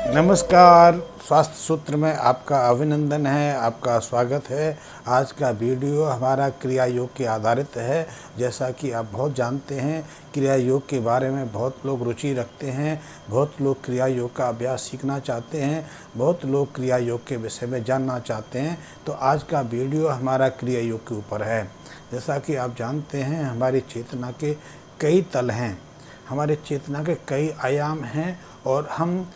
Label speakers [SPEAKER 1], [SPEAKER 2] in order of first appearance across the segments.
[SPEAKER 1] नमस्कार। स्वास्थ्य सूत्र में आपका अभिनंदन है, आपका स्वागत है। आज का वीडियो हमारा क्रिया योग के आधारित है। जैसा कि आप बहुत जानते हैं, क्रिया योग के बारे में बहुत लोग रुचि रखते हैं, बहुत लोग क्रिया योग का अभ्यास सीखना चाहते हैं, बहुत लोग क्रिया योग के विषय में जानना चाहते हैं। तो आज का वीडियो हमारा क्रिया योग के ऊपर है। जैसा कि आप जानते हैं, हमारी चेतना के कई तल हैं, हमारे चेतना के कई आयाम हैं और हम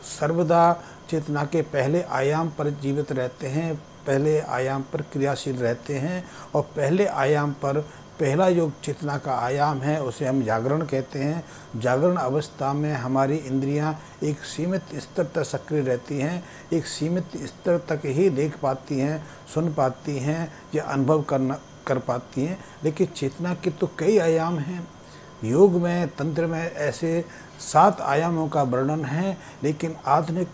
[SPEAKER 1] सर्वदा चेतना के पहले आयाम पर जीवित रहते हैं, पहले आयाम पर क्रियाशील रहते हैं। और पहले आयाम पर पहला जो चेतना का आयाम है उसे हम जागरण कहते हैं। जागरण अवस्था में हमारी इंद्रियां एक सीमित स्तर तक सक्रिय रहती हैं, एक सीमित स्तर तक ही देख पाती हैं, सुन पाती हैं या अनुभव कर पाती हैं। लेकिन चेतना के तो कई आयाम हैं। योग में, तंत्र में ऐसे 7 आयामों का वर्णन है, लेकिन आधुनिक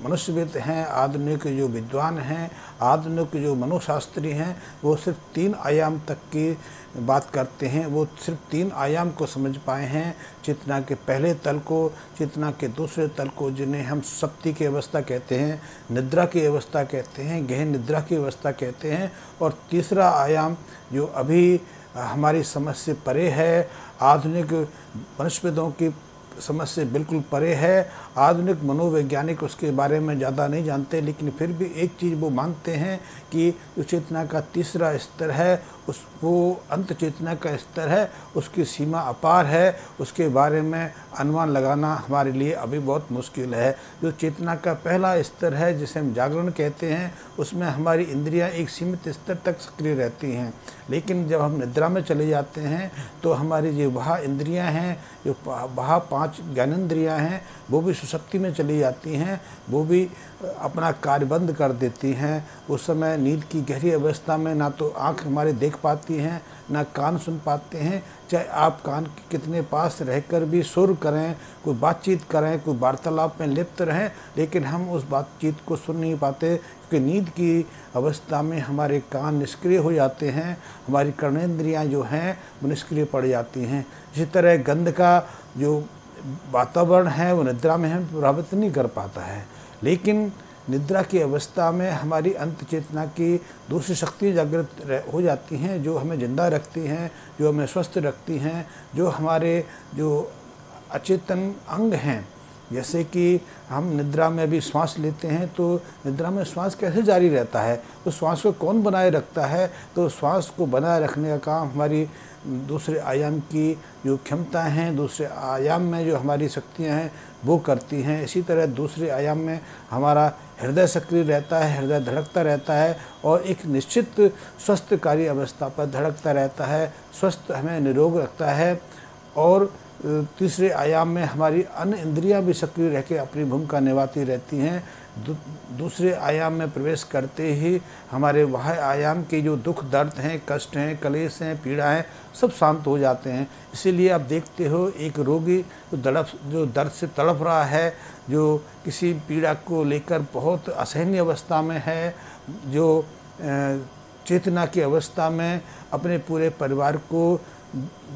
[SPEAKER 1] मनुष्यविद हैं, आधुनिक जो विद्वान हैं, आधुनिक जो मनोशास्त्री हैं, वो सिर्फ 3 आयाम तक की बात करते हैं। वो सिर्फ 3 आयाम को समझ पाए हैं, चेतना के पहले तल को, चेतना के दूसरे तल को, जिन्हें हम सप्ति की अवस्था कहते हैं, निद्रा की अवस्था कहते हैं, गहन निद्रा की अवस्था कहते हैं, और तीसरा आयाम जो अभी हमारी समझ से परे है, आधुनिक मनुष्यविदों की समझ से बिल्कुल परे है। आधुनिक मनोवैज्ञानिक उसके बारे में ज़्यादा नहीं जानते, लेकिन फिर भी एक चीज़ वो मानते हैं कि जो चेतना का तीसरा स्तर है, वो अंत चेतना का स्तर है, उसकी सीमा अपार है। उसके बारे में अनुमान लगाना हमारे लिए अभी बहुत मुश्किल है। जो चेतना का पहला स्तर है, जिसे हम जागरण कहते हैं, उसमें हमारी इंद्रियां एक सीमित स्तर तक सक्रिय रहती हैं। लेकिन जब हम निद्रा में चले जाते हैं तो हमारी जो वह इंद्रियां हैं, जो वह 5 ज्ञानेंद्रियां हैं, वो भी सुषुप्ति में चली जाती हैं, वो भी अपना कार्य बंद कर देती हैं। उस समय नींद की गहरी अवस्था में ना तो आँख हमारे देख पाती हैं, ना कान सुन पाते हैं। चाहे आप कान के कितने पास रहकर भी सुर करें, कोई बातचीत करें, कोई वार्तालाप में लिप्त रहें, लेकिन हम उस बातचीत को सुन नहीं पाते, क्योंकि नींद की अवस्था में हमारे कान निष्क्रिय हो जाते हैं, हमारी कर्णेंद्रियां जो हैं वो निष्क्रिय पड़ जाती हैं। इसी तरह गंध का जो वातावरण है वो निद्रा में हम प्रभावित नहीं कर पाता है। लेकिन निद्रा की अवस्था में हमारी अंत चेतना की दूसरी शक्ति जागृत हो जाती हैं, जो हमें जिंदा रखती हैं, जो हमें स्वस्थ रखती हैं, जो हमारे जो अचेतन अंग हैं। जैसे कि हम निद्रा में भी श्वास लेते हैं, तो निद्रा में श्वास कैसे जारी रहता है, तो श्वास को कौन बनाए रखता है? तो श्वास को बनाए रखने का काम हमारी दूसरे आयाम की जो क्षमता हैं, दूसरे आयाम में जो हमारी शक्तियां हैं वो करती हैं। इसी तरह दूसरे आयाम में हमारा हृदय सक्रिय रहता है, हृदय धड़कता रहता है और एक निश्चित स्वस्थकारी अवस्था पर धड़कता रहता है, स्वस्थ हमें निरोग रखता है। और तीसरे आयाम में हमारी अन्य इंद्रियां भी सक्रिय रह के अपनी भूमिका निभाती रहती हैं। दूसरे आयाम में प्रवेश करते ही हमारे वह आयाम के जो दुख दर्द हैं, कष्ट हैं, कलेश हैं, पीड़ा हैं, सब शांत हो जाते हैं। इसीलिए आप देखते हो एक रोगी जो दर्द से तड़प रहा है, जो किसी पीड़ा को लेकर बहुत असहनीय अवस्था में है, जो चेतना की अवस्था में अपने पूरे परिवार को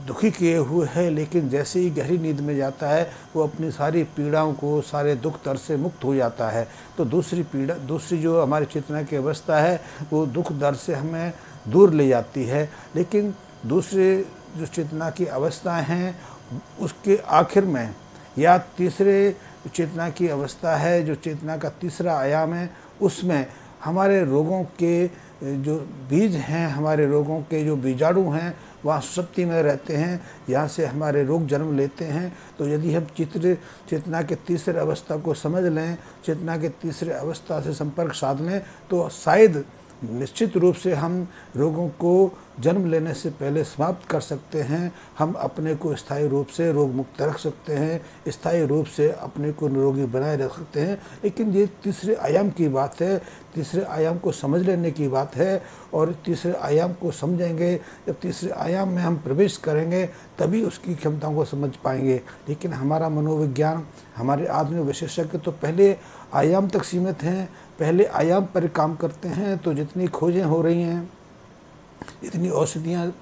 [SPEAKER 1] दुखी किए हुए है, लेकिन जैसे ही गहरी नींद में जाता है वो अपनी सारी पीड़ाओं को, सारे दुख दर्द से मुक्त हो जाता है। तो दूसरी जो हमारी चेतना की अवस्था है वो दुख दर्द से हमें दूर ले जाती है। लेकिन दूसरे जो चेतना की अवस्थाएं हैं उसके आखिर में, या तीसरे चेतना की अवस्था है, जो चेतना का तीसरा आयाम है, उसमें हमारे रोगों के जो बीज हैं, हमारे रोगों के जो बीजाणु हैं वहाँ सुषुप्ति में रहते हैं, यहाँ से हमारे रोग जन्म लेते हैं। तो यदि हम चेतना के तीसरे अवस्था को समझ लें, चेतना के तीसरे अवस्था से संपर्क साध लें, तो शायद निश्चित रूप से हम रोगों को जन्म लेने से पहले समाप्त कर सकते हैं। हम अपने को स्थायी रूप से रोग मुक्त रख सकते हैं, स्थायी रूप से अपने को निरोगी बनाए रख सकते हैं। लेकिन ये तीसरे आयाम की बात है, तीसरे आयाम को समझ लेने की बात है। और तीसरे आयाम को समझेंगे, जब तीसरे आयाम में हम प्रवेश करेंगे तभी उसकी क्षमताओं को समझ पाएंगे। लेकिन हमारा मनोविज्ञान, हमारे आधुनिक विशेषज्ञ तो पहले आयाम तक सीमित हैं, पहले आयाम पर काम करते हैं। तो जितनी खोजें हो रही हैं, जितनी औषधियाँ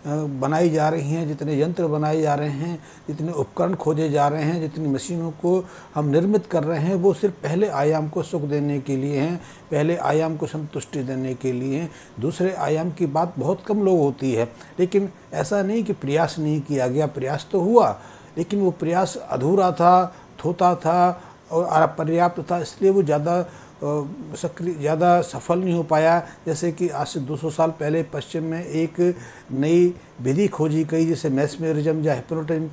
[SPEAKER 1] बनाई जा रही हैं, जितने यंत्र बनाए जा रहे हैं, जितने उपकरण खोजे जा रहे हैं, जितनी मशीनों को हम निर्मित कर रहे हैं, वो सिर्फ पहले आयाम को सुख देने के लिए हैं, पहले आयाम को संतुष्टि देने के लिए हैं। दूसरे आयाम की बात बहुत कम लोग होती है। लेकिन ऐसा नहीं कि प्रयास नहीं किया गया, प्रयास तो हुआ, लेकिन वो प्रयास अधूरा था, थोथा था और अपर्याप्त था, इसलिए वो ज़्यादा सफल नहीं हो पाया। जैसे कि आज से 200 साल पहले पश्चिम में एक नई विधि खोजी गई जिसे मैस्मेरिज्म या हिप्नोटिज्म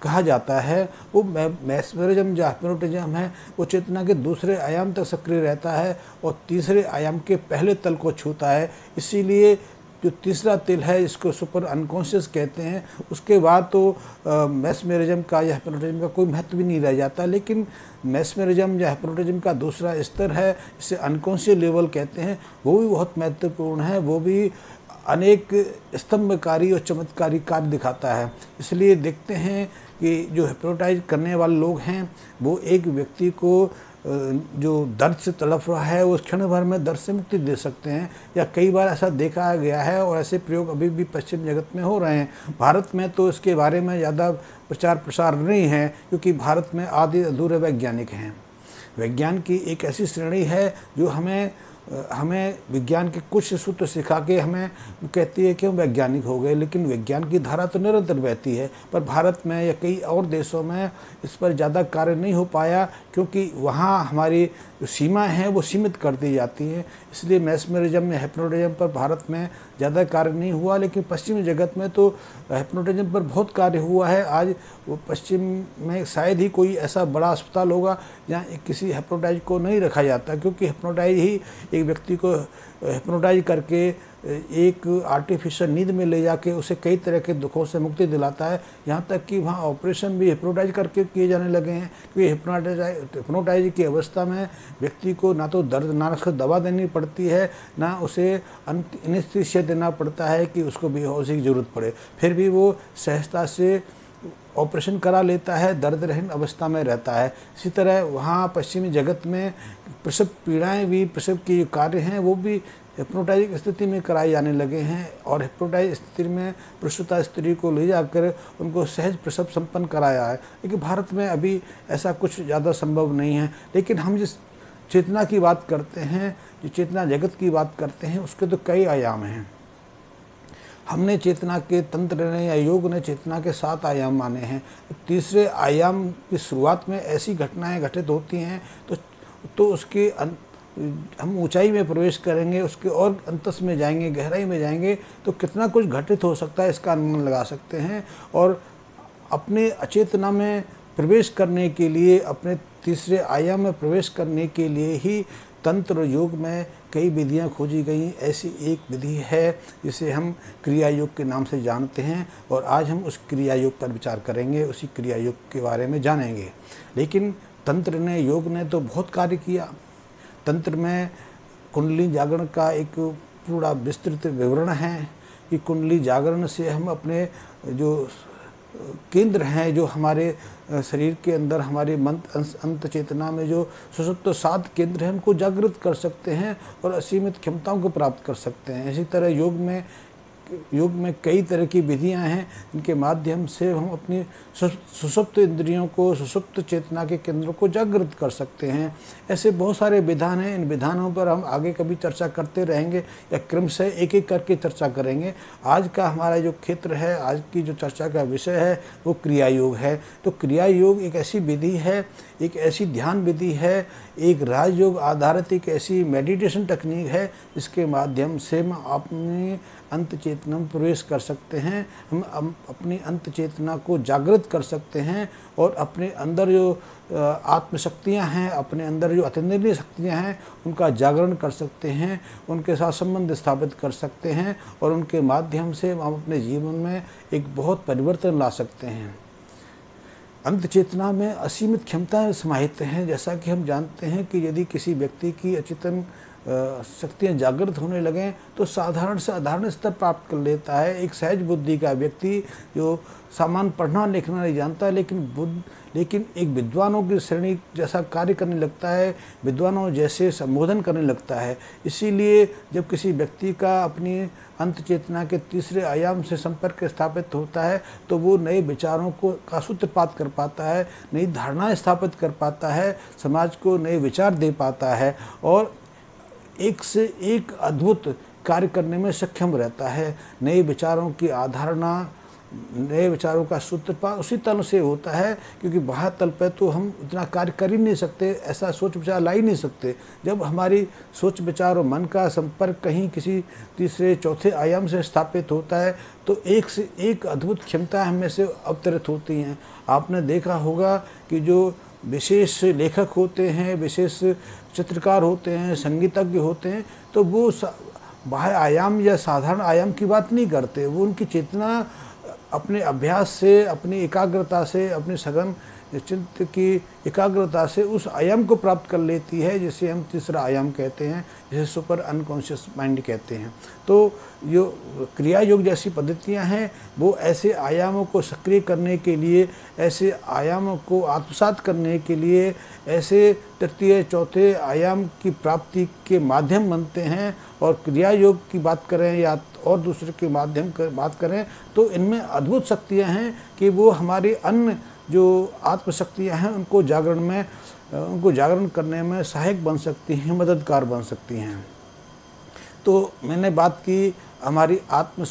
[SPEAKER 1] कहा जाता है। वो मैस्मेरिज्म या हिप्नोटिज्म है, वो चेतना के दूसरे आयाम तक सक्रिय रहता है और तीसरे आयाम के पहले तल को छूता है। इसीलिए जो तीसरा तिल है, इसको सुपर अनकॉन्शियस कहते हैं, उसके बाद तो मैस्मेरिज्म का या हिप्नोटिज्म का कोई महत्व भी नहीं रह जाता। लेकिन मैस्मेरिज्म या हिप्नोटिज्म का दूसरा स्तर है, इसे अनकॉन्शियस लेवल कहते हैं, वो भी बहुत महत्वपूर्ण है। वो भी अनेक स्तंभकारी और चमत्कारी कार्य दिखाता है। इसलिए देखते हैं कि जो हिप्नोटाइज करने वाले लोग हैं, वो एक व्यक्ति को जो दर्द से तड़प रहा है उस क्षण भर में दर्द से मुक्ति दे सकते हैं, या कई बार ऐसा देखा गया है और ऐसे प्रयोग अभी भी पश्चिम जगत में हो रहे हैं। भारत में तो इसके बारे में ज़्यादा प्रचार प्रसार नहीं है, क्योंकि भारत में आधे अधूरे वैज्ञानिक हैं। विज्ञान की एक ऐसी श्रेणी है जो हमें विज्ञान के कुछ सूत्र सिखा के हमें कहती है कि हम वैज्ञानिक हो गए, लेकिन विज्ञान की धारा तो निरंतर बहती है। पर भारत में या कई और देशों में इस पर ज़्यादा कार्य नहीं हो पाया, क्योंकि वहाँ हमारी जो सीमा है वो सीमित कर दी जाती हैं। इसलिए मैस्मेरिज्म या हिप्नोटिज्म पर भारत में ज़्यादा कार्य नहीं हुआ, लेकिन पश्चिमी जगत में तो हिप्नोटिज्म पर बहुत कार्य हुआ है। आज वो पश्चिम में शायद ही कोई ऐसा बड़ा अस्पताल होगा जहाँ किसी हिप्नोटाइज को नहीं रखा जाता, क्योंकि हिप्नोटाइज ही एक व्यक्ति को हिप्नोटाइज करके एक आर्टिफिशियल नींद में ले जाके उसे कई तरह के दुखों से मुक्ति दिलाता है। यहाँ तक कि वहाँ ऑपरेशन भी हिप्नोटाइज करके किए जाने लगे हैं, क्योंकि हिप्नोटाइज की अवस्था में व्यक्ति को ना तो दर्दनाक दवा देनी पड़ती है, ना उसे एनेस्थीसिया देना पड़ता है कि उसको बेहोशी की जरूरत पड़े, फिर भी वो सहजता से ऑपरेशन करा लेता है, दर्द रहित अवस्था में रहता है। इसी तरह वहाँ पश्चिमी जगत में प्रसव पीड़ाएँ भी, प्रसव के कार्य हैं वो भी हिप्नोटाइज स्थिति में कराए जाने लगे हैं, और हिप्नोटाइज स्थिति में प्रसूता स्त्री को ले जाकर उनको सहज प्रसव संपन्न कराया है। लेकिन भारत में अभी ऐसा कुछ ज़्यादा संभव नहीं है। लेकिन हम जिस चेतना की बात करते हैं, जो चेतना जगत की बात करते हैं, उसके तो कई आयाम हैं। हमने चेतना के तंत्र ने या योग ने चेतना के 7 आयाम माने हैं। तीसरे आयाम की शुरुआत में ऐसी घटनाएं घटित होती हैं तो उसके हम ऊंचाई में प्रवेश करेंगे, उसके और अंतस में जाएंगे, गहराई में जाएंगे, तो कितना कुछ घटित हो सकता है इसका अनुमान लगा सकते हैं। और अपने अचेतना में प्रवेश करने के लिए, अपने तीसरे आयाम में प्रवेश करने के लिए ही तंत्र योग में कई विधियां खोजी गई। ऐसी एक विधि है जिसे हम क्रिया योग के नाम से जानते हैं, और आज हम उस क्रिया योग पर विचार करेंगे, उसी क्रिया योग के बारे में जानेंगे। लेकिन तंत्र ने, योग ने तो बहुत कार्य किया। तंत्र में कुंडली जागरण का एक पूरा विस्तृत विवरण है कि कुंडली जागरण से हम अपने जो केंद्र हैं, जो हमारे शरीर के अंदर, हमारे मन अंत चेतना में जो सुषुप्त 7 केंद्र हैं, उनको जागृत कर सकते हैं और असीमित क्षमताओं को प्राप्त कर सकते हैं। इसी तरह योग में कई तरह की विधियां हैं जिनके माध्यम से हम अपनी सुषुप्त इंद्रियों को, सुषुप्त चेतना के केंद्रों को जागृत कर सकते हैं। ऐसे बहुत सारे विधान हैं। इन विधानों पर हम आगे कभी चर्चा करते रहेंगे या क्रमशः एक एक करके चर्चा करेंगे। आज का हमारा जो क्षेत्र है, आज की जो चर्चा का विषय है, वो क्रिया योग है। तो क्रिया योग एक ऐसी विधि है, एक ऐसी ध्यान विधि है, एक राजयोग आधारित एक ऐसी मेडिटेशन टेक्निक है जिसके माध्यम से हम अपनी अंत चेतना में प्रवेश कर सकते हैं। हम अपनी अंत चेतना को जागृत कर सकते हैं और अपने अंदर जो आत्मशक्तियाँ हैं, अपने अंदर जो अतीन्द्रिय शक्तियाँ हैं, उनका जागरण कर सकते हैं, उनके साथ संबंध स्थापित कर सकते हैं, और उनके माध्यम से हम अपने जीवन में एक बहुत परिवर्तन ला सकते हैं। अंत चेतना में असीमित क्षमताएं समाहित हैं। जैसा कि हम जानते हैं कि यदि किसी व्यक्ति की अचेतन शक्तियाँ जागृत होने लगें तो साधारण से असाधारण स्तर प्राप्त कर लेता है। एक सहज बुद्धि का व्यक्ति जो सामान्य पढ़ना लिखना नहीं जानता लेकिन एक विद्वानों की श्रेणी जैसा कार्य करने लगता है, विद्वानों जैसे संबोधन करने लगता है। इसीलिए जब किसी व्यक्ति का अपनी अंत चेतना के तीसरे आयाम से संपर्क स्थापित होता है तो वो नए विचारों का सूत्रपात कर पाता है, नई धारणाएं स्थापित कर पाता है, समाज को नए विचार दे पाता है और एक से एक अद्भुत कार्य करने में सक्षम रहता है। नए विचारों की अवधारणा, नए विचारों का सूत्रपात उसी तल से होता है, क्योंकि बाहर तल पे तो हम इतना कार्य कर ही नहीं सकते, ऐसा सोच विचार ला ही नहीं सकते। जब हमारी सोच विचार और मन का संपर्क कहीं किसी तीसरे चौथे आयाम से स्थापित होता है तो एक से एक अद्भुत क्षमता हम में से अवतरित होती हैं। आपने देखा होगा कि जो विशेष लेखक होते हैं, विशेष चित्रकार होते हैं, संगीतज्ञ होते हैं, तो वो बाह्य आयाम या साधारण आयाम की बात नहीं करते। वो उनकी चेतना अपने अभ्यास से, अपनी एकाग्रता से, अपने सघन चित्त की एकाग्रता से उस आयाम को प्राप्त कर लेती है, जिसे हम तीसरा आयाम कहते हैं, जिसे सुपर अनकॉन्शियस माइंड कहते हैं। तो जो क्रिया योग जैसी पद्धतियां हैं वो ऐसे आयामों को सक्रिय करने के लिए, ऐसे आयामों को आत्मसात करने के लिए, ऐसे तृतीय चौथे आयाम की प्राप्ति के माध्यम बनते हैं। और क्रिया योग की बात करें या और दूसरे के माध्यम की बात करें तो इनमें अद्भुत शक्तियाँ हैं कि वो हमारी अन्य जो आत्मशक्तियाँ हैं उनको जागरण करने में सहायक बन सकती हैं, मददगार बन सकती हैं। तो मैंने बात की हमारी आत्म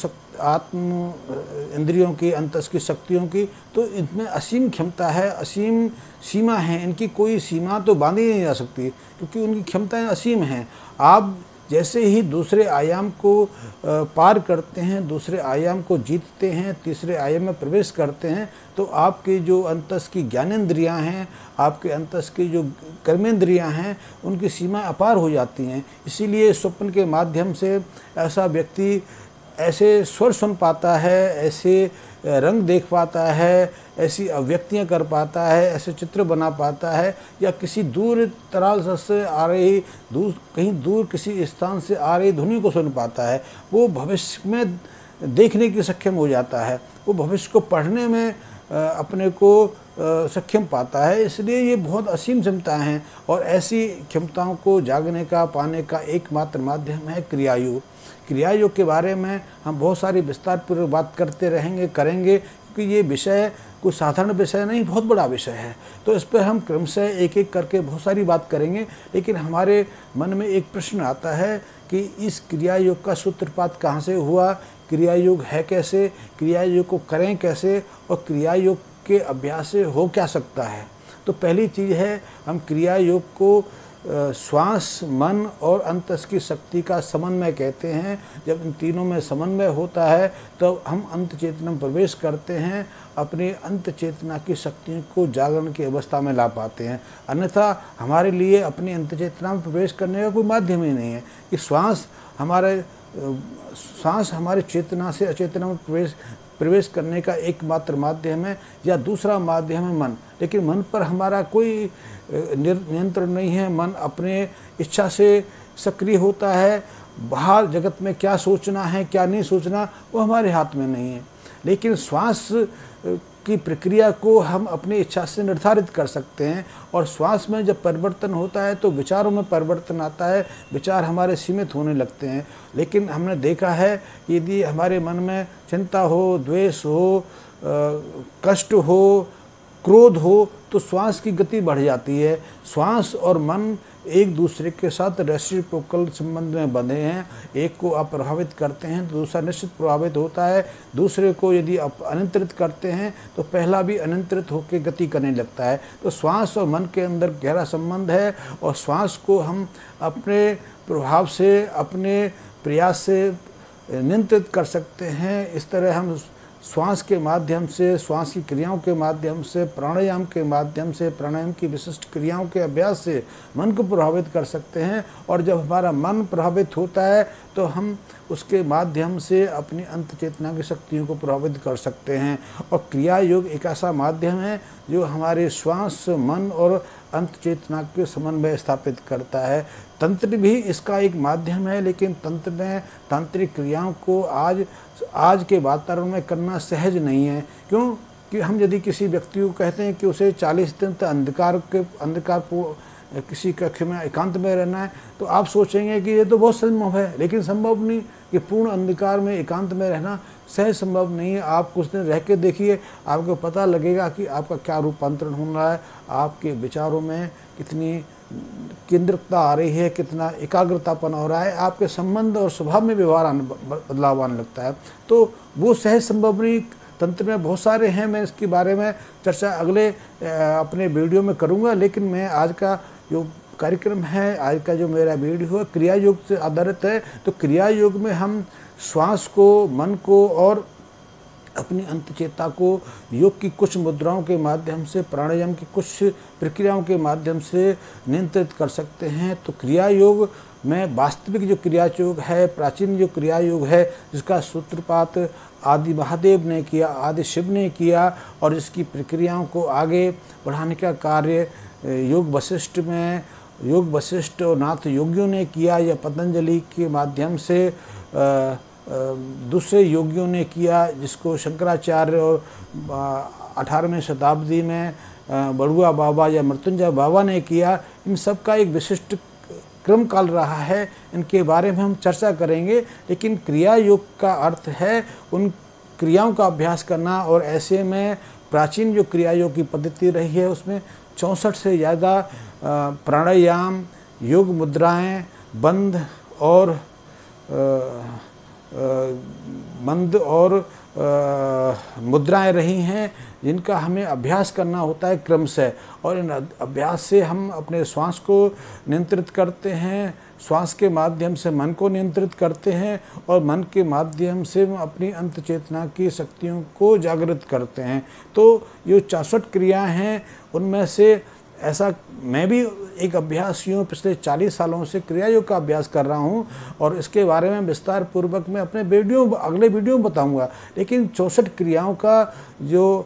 [SPEAKER 1] इंद्रियों की, अंतस की शक्तियों की, तो इनमें असीम क्षमता है, असीम सीमा है। इनकी कोई सीमा तो बांधी नहीं जा सकती क्योंकि उनकी क्षमताएं असीम हैं। आप जैसे ही दूसरे आयाम को पार करते हैं, दूसरे आयाम को जीतते हैं, तीसरे आयाम में प्रवेश करते हैं तो आपकी जो अंतस की ज्ञानेंद्रियां हैं, आपके अंतस की जो कर्मेंद्रियां हैं, उनकी सीमा अपार हो जाती हैं। इसीलिए स्वप्न के माध्यम से ऐसा व्यक्ति ऐसे स्वर सुन पाता है, ऐसे रंग देख पाता है, ऐसी अभिव्यक्तियाँ कर पाता है, ऐसे चित्र बना पाता है, या किसी दूर तराल से आ रही कहीं दूर किसी स्थान से आ रही ध्वनि को सुन पाता है। वो भविष्य में देखने की सक्षम हो जाता है, वो भविष्य को पढ़ने में अपने को सक्षम पाता है। इसलिए ये बहुत असीम क्षमताएँ हैं और ऐसी क्षमताओं को जागने का, पाने का एकमात्र माध्यम है क्रिया योग। क्रिया योग के बारे में हम बहुत सारी विस्तारपूर्वक बात करते करेंगे क्योंकि ये विषय कोई साधारण विषय नहीं, बहुत बड़ा विषय है। तो इस पर हम क्रमशः एक एक करके बहुत सारी बात करेंगे। लेकिन हमारे मन में एक प्रश्न आता है कि इस क्रिया योग का सूत्रपात कहाँ से हुआ, क्रिया योग है कैसे, क्रिया योग को करें कैसे और क्रिया योग के अभ्यास से हो क्या सकता है। तो पहली चीज़ है, हम क्रिया योग को श्वास, मन और अंतस की शक्ति का समन्वय कहते हैं। जब इन तीनों में समन्वय होता है तो हम अंत चेतना में प्रवेश करते हैं, अपनी अंत चेतना की शक्तियों को जागरण की अवस्था में ला पाते हैं। अन्यथा हमारे लिए अपनी अंत चेतना में प्रवेश करने का कोई माध्यम ही नहीं है। कि श्वास हमारे चेतना से अचेतना में प्रवेश करने का एकमात्र माध्यम है, या दूसरा माध्यम है मन। लेकिन मन पर हमारा कोई नियंत्रण नहीं है। मन अपने इच्छा से सक्रिय होता है। बाहर जगत में क्या सोचना है, क्या नहीं सोचना, वो हमारे हाथ में नहीं है। लेकिन श्वास की प्रक्रिया को हम अपनी इच्छा से निर्धारित कर सकते हैं। और श्वास में जब परिवर्तन होता है तो विचारों में परिवर्तन आता है, विचार हमारे सीमित होने लगते हैं। लेकिन हमने देखा है कि यदि हमारे मन में चिंता हो, द्वेष हो, कष्ट हो, क्रोध हो, तो श्वास की गति बढ़ जाती है। श्वास और मन एक दूसरे के साथ रेसिप्रोकल संबंध में बंधे हैं। एक को आप प्रभावित करते हैं तो दूसरा निश्चित प्रभावित होता है। दूसरे को यदि आप अनियंत्रित करते हैं तो पहला भी अनियंत्रित होकर गति करने लगता है। तो श्वास और मन के अंदर गहरा संबंध है और श्वास को हम अपने प्रभाव से, अपने प्रयास से नियंत्रित कर सकते हैं। इस तरह हम श्वास के माध्यम से, श्वास की क्रियाओं के माध्यम से, प्राणायाम के माध्यम से, प्राणायाम की विशिष्ट क्रियाओं के अभ्यास से मन को प्रभावित कर सकते हैं। और जब हमारा मन प्रभावित होता है तो हम उसके माध्यम से अपनी अंत चेतना की शक्तियों को प्रभावित कर सकते हैं। और क्रिया योग एक ऐसा माध्यम है जो हमारे श्वास, मन और अंत चेतना के समन्वय स्थापित करता है। तंत्र भी इसका एक माध्यम है, लेकिन तंत्र में तांत्रिक क्रियाओं को आज के वातावरण में करना सहज नहीं है। क्यों कि हम यदि किसी व्यक्ति को कहते हैं कि उसे 40 दिन तक किसी कक्ष में एकांत में रहना है, तो आप सोचेंगे कि ये तो बहुत संभव है, लेकिन संभव नहीं कि पूर्ण अंधकार में एकांत में रहना सहज संभव नहीं है। आप कुछ दिन रह के देखिए, आपको पता लगेगा कि आपका क्या रूपांतरण हो रहा है, आपके विचारों में कितनी केंद्रितता आ रही है, कितना एकाग्रतापन हो रहा है, आपके संबंध और स्वभाव में व्यवहार बदलाव आने लगता है। तो वो सहज संभव नहीं। तंत्र में बहुत सारे हैं, मैं इसके बारे में चर्चा अगले अपने वीडियो में करूंगा, लेकिन मैं आज का जो कार्यक्रम है, आज का जो मेरा वीडियो है क्रिया योग से आधारित है। तो क्रिया योग में हम श्वास को, मन को और अपनी अंतचेता को योग की कुछ मुद्राओं के माध्यम से, प्राणायाम की कुछ प्रक्रियाओं के माध्यम से नियंत्रित कर सकते हैं। तो क्रिया योग में वास्तविक जो क्रिया योग है, प्राचीन जो क्रिया योग है, जिसका सूत्रपात आदि महादेव ने किया, आदि शिव ने किया, और इसकी प्रक्रियाओं को आगे बढ़ाने का कार्य योग वशिष्ठ और नाथ योगियों ने किया, या पतंजलि के माध्यम से दूसरे योगियों ने किया, जिसको शंकराचार्य और 18वीं शताब्दी में बड़ुआ बाबा या मृत्युंजय बाबा ने किया। इन सब का एक विशिष्ट क्रम काल रहा है, इनके बारे में हम चर्चा करेंगे। लेकिन क्रिया योग का अर्थ है उन क्रियाओं का अभ्यास करना, और ऐसे में प्राचीन जो क्रिया योग की पद्धति रही है उसमें 64 से ज़्यादा प्राणायाम, योग मुद्राएं, बंद और मुद्राएं रही हैं, जिनका हमें अभ्यास करना होता है क्रम से। और इन अभ्यास से हम अपने श्वास को नियंत्रित करते हैं, श्वास के माध्यम से मन को नियंत्रित करते हैं, और मन के माध्यम से हम अपनी अंत चेतना की शक्तियों को जागृत करते हैं। तो ये 64 क्रियाएं हैं, उनमें से ऐसा मैं भी एक अभ्यासी हूँ, पिछले 40 सालों से क्रिया योग का अभ्यास कर रहा हूँ, और इसके बारे में विस्तार पूर्वक मैं अपने अगले वीडियो में बताऊँगा। लेकिन 64 क्रियाओं का जो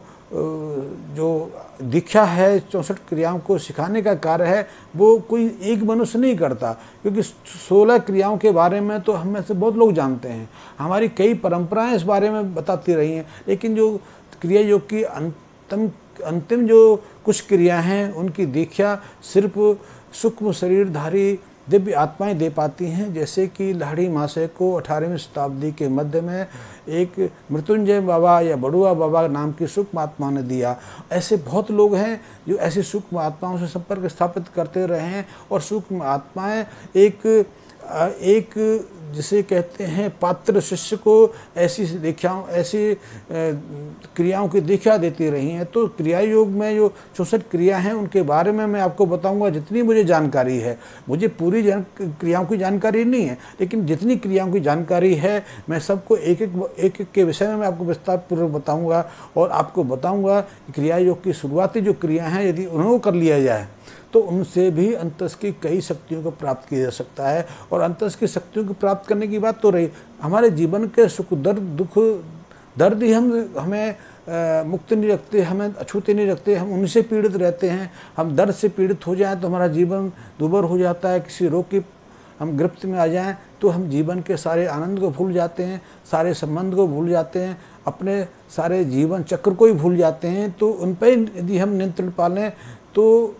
[SPEAKER 1] दीक्षा है, 64 क्रियाओं को सिखाने का कार्य है, वो कोई एक मनुष्य नहीं करता, क्योंकि 16 क्रियाओं के बारे में तो हम में से बहुत लोग जानते हैं, हमारी कई परंपराएं इस बारे में बताती रही हैं। लेकिन जो क्रिया योग की अंतिम जो कुछ क्रिया हैं, उनकी दीक्षा सिर्फ सूक्ष्म शरीरधारी दिव्य आत्माएं दे पाती हैं। जैसे कि लाहिड़ी महाशय को 18वीं शताब्दी के मध्य में एक मृत्युंजय बाबा या बड़ुआ बाबा नाम की सूक्ष्म आत्मा ने दिया। ऐसे बहुत लोग हैं जो ऐसी सूक्ष्म आत्माओं से संपर्क स्थापित करते रहे हैं, और सूक्ष्म आत्माएं एक जिसे कहते हैं पात्र शिष्य को ऐसी क्रियाओं की दीक्षा देती रही हैं। तो क्रिया योग में जो 64 क्रिया हैं, उनके बारे में मैं आपको बताऊंगा जितनी मुझे जानकारी है। मुझे पूरी क्रियाओं की जानकारी नहीं है, लेकिन जितनी क्रियाओं की जानकारी है मैं सबको एक के विषय में मैं आपको विस्तार पूर्वक बताऊंगा, और आपको बताऊंगा कि क्रिया योग की शुरुआती जो क्रिया हैं, यदि उन्हें कर लिया जाए तो उनसे भी अंतस की कई शक्तियों को प्राप्त किया जा सकता है। और अंतस की शक्तियों को प्राप्त करने की बात तो रही, हमारे जीवन के सुख दर्द ही हमें मुक्त नहीं रखते, हमें अछूते नहीं रखते, हम उन्हीं से पीड़ित रहते हैं। हम दर्द से पीड़ित हो जाएं तो हमारा जीवन दुर्भर हो जाता है, किसी रोग की हम गिरफ्त में आ जाएं तो हम जीवन के सारे आनंद को भूल जाते हैं, सारे संबंध को भूल जाते हैं, अपने सारे जीवन चक्र को ही भूल जाते हैं। तो उन पर यदि हम नियंत्रण पालें तो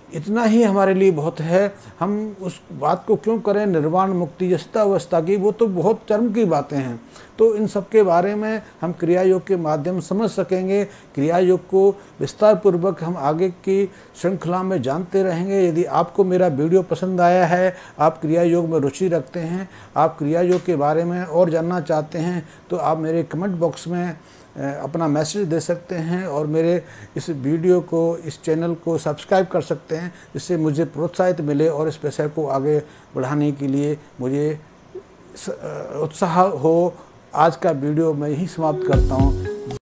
[SPEAKER 1] इतना ही हमारे लिए बहुत है। हम उस बात को क्यों करें निर्वाण मुक्ति जस्ता अवस्था की, वो तो बहुत चरम की बातें हैं। तो इन सब के बारे में हम क्रिया योग के माध्यम समझ सकेंगे। क्रिया योग को विस्तार पूर्वक हम आगे की श्रृंखला में जानते रहेंगे। यदि आपको मेरा वीडियो पसंद आया है, आप क्रिया योग में रुचि रखते हैं, आप क्रिया योग के बारे में और जानना चाहते हैं, तो आप मेरे कमेंट बॉक्स में अपना मैसेज दे सकते हैं, और मेरे इस वीडियो को, इस चैनल को सब्सक्राइब कर सकते हैं, जिससे मुझे प्रोत्साहित मिले और इस विषय को आगे बढ़ाने के लिए मुझे उत्साह हो। आज का वीडियो मैं यही समाप्त करता हूँ।